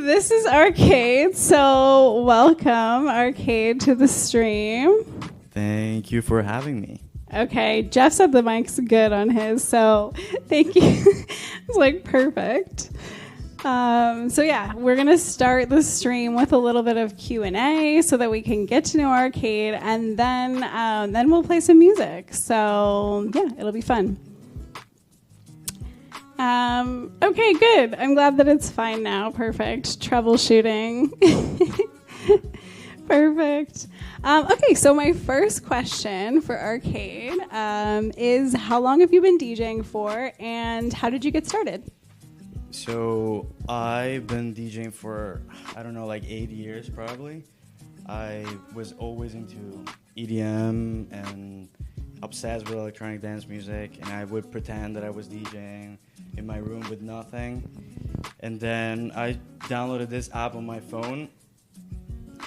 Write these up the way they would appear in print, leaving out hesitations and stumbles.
This is Arcade, so welcome, Arcade, to the stream. Thank you for having me. Okay, Jeff said the mic's good on his, so thank you. It's like perfect. So yeah, we're gonna start the stream with a little bit of Q&A so that we can get to know Arcade, and then we'll play some music. So yeah, it'll be fun. Okay, good. I'm glad that it's fine now. Perfect. Troubleshooting. Perfect. Okay, so my first question for Arcade is how long have you been DJing for, and how did you get started? So I've been DJing for, I don't know, like 8 years probably. I was always into EDM and obsessed with electronic dance music, and I would pretend that I was DJing in my room with nothing. And then I downloaded this app on my phone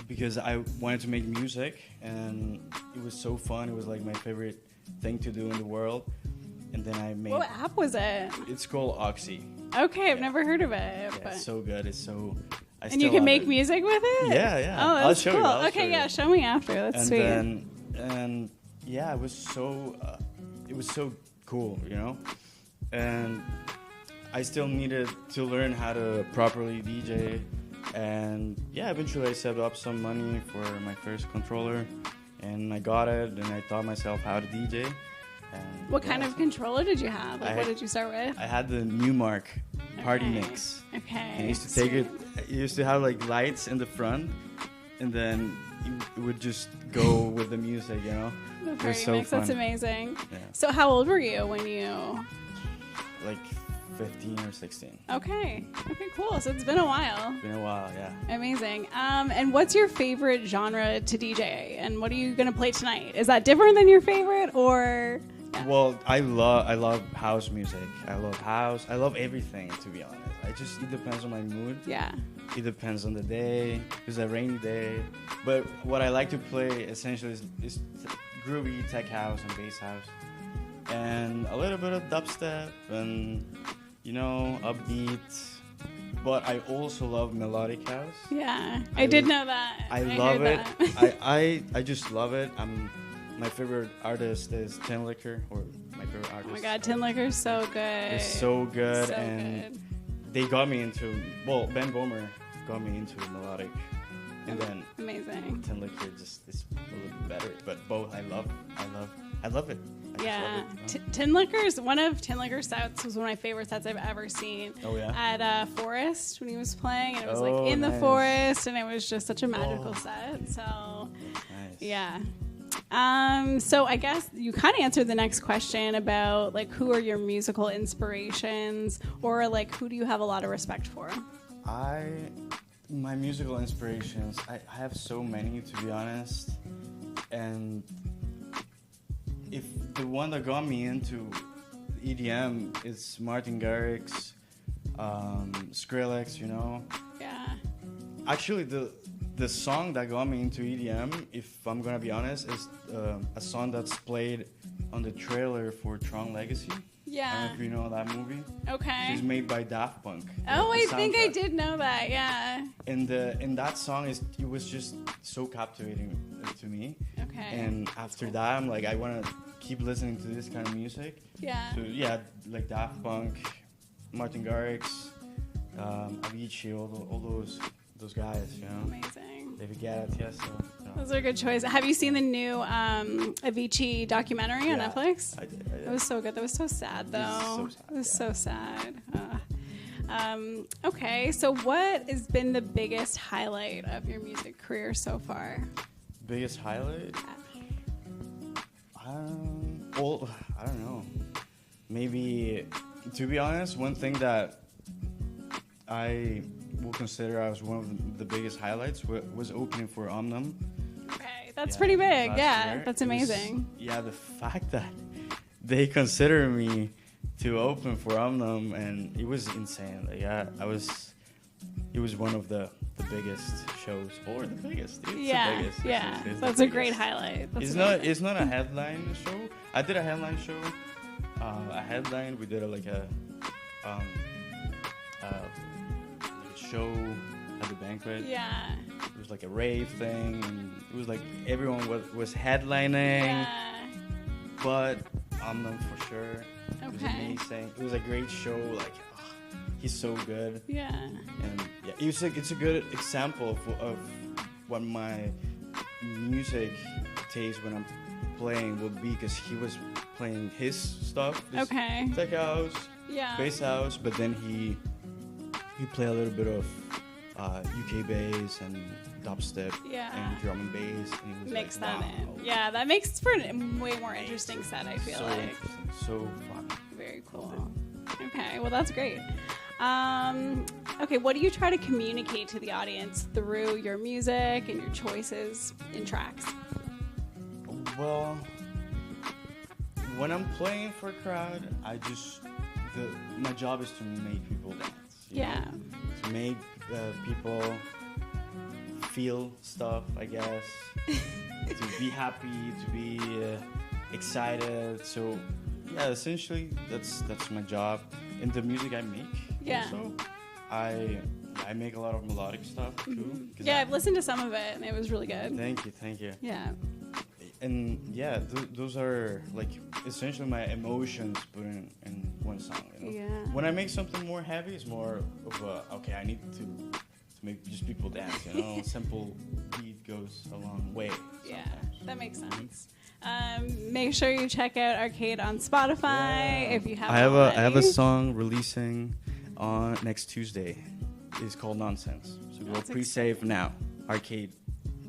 because I wanted to make music, and it was so fun. It was like my favorite thing to do in the world. And then I made... What app was it? It's called Oxy. Okay, I've never heard of it. Yeah, but... it's so good. It's so... And you can make music with it? Yeah, yeah. Oh, that's I'll show cool. you. Okay, yeah, show me after. That's and sweet. And yeah, it was so cool, you know? And I still needed to learn how to properly DJ. And yeah, eventually I saved up some money for my first controller, and I got it, and I taught myself how to DJ. And what kind of controller did you have? Like, what did you start with? I had the Newmark Party Mix. Okay. And I used to take it. It used to have like lights in the front, and then it would just go with the music, you know. The Party Mix. That's amazing. Yeah. So how old were you when you? Like 15 or 16. Okay. Okay, cool. So it's been a while. It's been a while, yeah. Amazing. And what's your favorite genre to DJ? And what are you going to play tonight? Is that different than your favorite, or? Yeah. Well, I love house music. I love house. I love everything, to be honest. It depends on my mood. Yeah. It depends on the day. It's a rainy day. But what I like to play essentially is groovy tech house and bass house. And a little bit of dubstep and, you know, upbeat. But I also love melodic house. Yeah, I did know that. I love it. I just love it. My favorite artist is Tin Liquor, or my favorite artist. Oh my God, Tin Liquor's so good. It's so good, so and good. They got me into. Well, Ben Bomer got me into melodic, and then amazing. Tin Liquor just is a little bit better, but both I love it. Yeah, Tin Liquor's one of Tin Liquor's sets was one of my favorite sets I've ever seen. Oh yeah. At Forest when he was playing, and it was like in the forest, and it was just such a magical set. So, nice. Yeah. So I guess you kind of answered the next question about like who are your musical inspirations, or like who do you have a lot of respect for? My musical inspirations, I have so many, to be honest, and if the one that got me into EDM is Martin Garrix, Skrillex, you know. Yeah. Actually, the song that got me into EDM, if I'm gonna be honest, is a song that's played on the trailer for Tron Legacy. Yeah. I don't know if you know that movie. Okay. It's made by Daft Punk. Oh, I think I did know that. Yeah. And that song it was just so captivating to me. Okay. And after that, I'm like, I want to keep listening to this kind of music. Yeah. So yeah, like Daft Punk, Martin Garrix, Avicii, all those guys, you know. Amazing. David Guetta, Tiesto. You know. Those are good choices. Have you seen the new Avicii documentary on Netflix? I did. It was so good. That was so sad, though. It was so sad. Okay, so what has been the biggest highlight of your music career so far? Biggest highlight? I don't know. Maybe, to be honest, one thing that I will consider as one of the biggest highlights was opening for Omnum. Okay, that's pretty big. Yeah, that's amazing. The fact that they consider me to open for Omnum, and it was insane. Like, it was one of the biggest shows, or the biggest. It's the biggest. It's that's a great highlight. It's not a headline show. I did a headline show. We did a show at the banquet. Yeah. It was like a rave thing, and it was like everyone was headlining. Yeah. But I'm known for sure. Okay. It was amazing. It was a great show. Like, he's so good. Yeah. And yeah, it's a good example of what my music taste when I'm playing will be, because he was playing his stuff. Okay. Tech house, bass house, but then he played a little bit of UK bass and dubstep and drum and bass, and he was mix like, that wow. in. Yeah, that makes for a way more interesting set, I feel like. So fun. Very cool. Okay, well that's great. Okay, what do you try to communicate to the audience through your music and your choices in tracks? Well, when I'm playing for a crowd, my job is to make people dance. You know? To make people feel stuff, I guess. To be happy, to be excited. So, yeah, essentially, that's my job. In the music I make, also, I make a lot of melodic stuff too. Yeah, I've listened to some of it, and it was really good. Thank you. Yeah. And yeah, those are like essentially my emotions put in one song. You know? Yeah. When I make something more heavy, it's more of I need to make just people dance. You know, simple beat goes a long way. Yeah, that makes sense. Make sure you check out ARKADE on Spotify if you haven't. I have a song releasing on next Tuesday. It's called Nonsense. So go pre-save now. ARKADE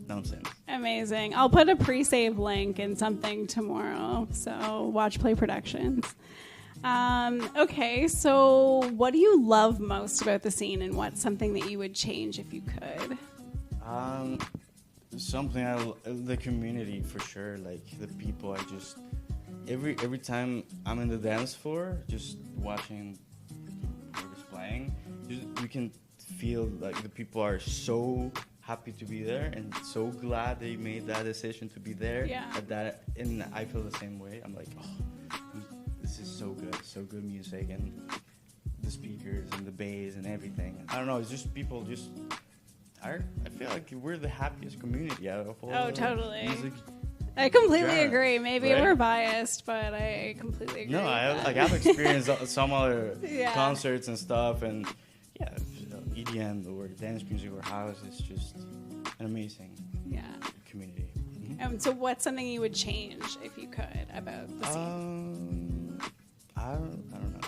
Nonsense. Amazing. I'll put a pre-save link in something tomorrow. So Watch Play Productions. Okay, so what do you love most about the scene, and what's something that you would change if you could? The community for sure. Like the people, I just every time I'm in the dance floor, just watching whoever's playing, you can feel like the people are so happy to be there and so glad they made that decision to be there. And I feel the same way. I'm like, this is so good music, and the speakers and the bass and everything. I don't know. It's just people just. I feel like we're the happiest community out of all totally. music. I completely agree. Maybe we're biased, but I completely agree. No, I've experienced some other concerts and stuff, and EDM or dance music or house is just an amazing community. Mm-hmm. So what's something you would change if you could about the scene? I don't know.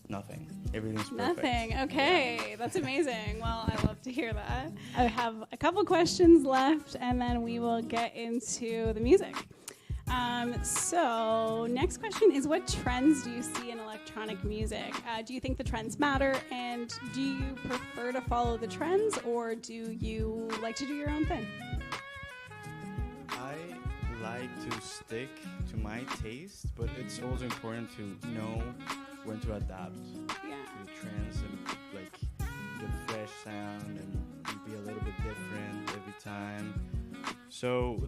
Nothing. Everything's perfect. Nothing. Okay. That's amazing. Well, I love to hear that. I have a couple questions left, and then we will get into the music. So next question is, what trends do you see in electronic music? Do you think the trends matter, and do you prefer to follow the trends, or do you like to do your own thing? I like to stick to my taste, but it's also important to know when to adapt to the trends and like get fresh sound and be a little bit different every time. So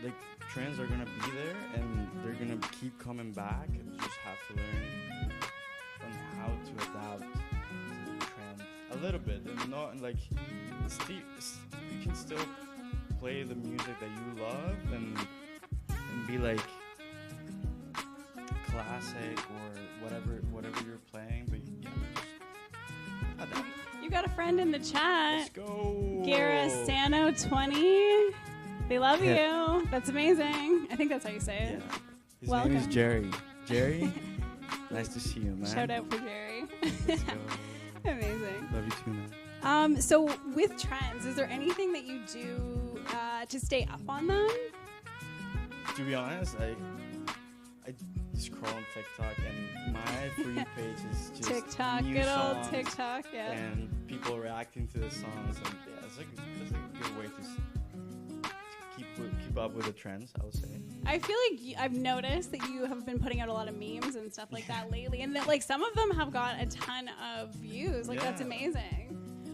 like trends are gonna be there and they're gonna keep coming back. You just have to learn on how to adapt to the trend a little bit, and not like you can still play the music that you love and be like classic or whatever you're playing, but just adapt. You got a friend in the chat. Let's go. Garasano20. They love you. That's amazing. I think that's how you say it. Yeah. His name is Jerry. Jerry, nice to see you, man. Shout out for Jerry. Let's go. Amazing. Love you too, man. So with trends, is there anything that you do to stay up on them? To be honest, I scroll on TikTok and my free page is just TikTok, new good songs old TikTok, and people reacting to the songs, and it's a good way to keep up with the trends, I would say. I feel like I've noticed that you have been putting out a lot of memes and stuff like that lately, and that like some of them have got a ton of views. Like that's amazing.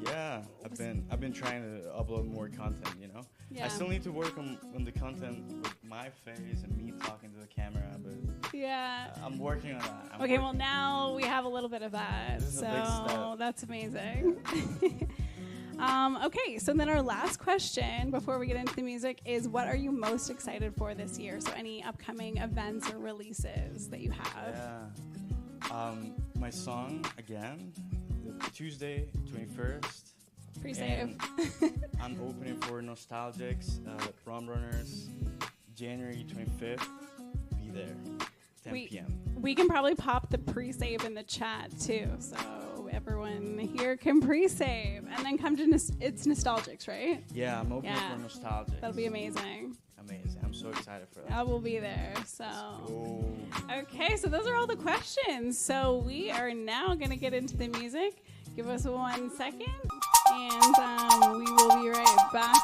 Yeah, I've been trying to upload more content, you know. Yeah. I still need to work on the content with my face and me talking to the camera, but I'm working on that. Well now we have a little bit of that, so that's amazing. Okay, so then our last question before we get into the music is, what are you most excited for this year? So any upcoming events or releases that you have? Yeah. My song, again, Tuesday, 21st. Pre-save. I'm opening for Nostalgics, Rum Runners, January 25th. Be there, 10 p.m. We can probably pop the pre-save in the chat too, so everyone here can pre-save. And then come to it's Nostalgics, right? Yeah, I'm opening for Nostalgics. That'll be amazing. Amazing. I'm so excited for that. I will be there. So, okay, so those are all the questions. So we are now going to get into the music. Give us 1 second, and we will be right back.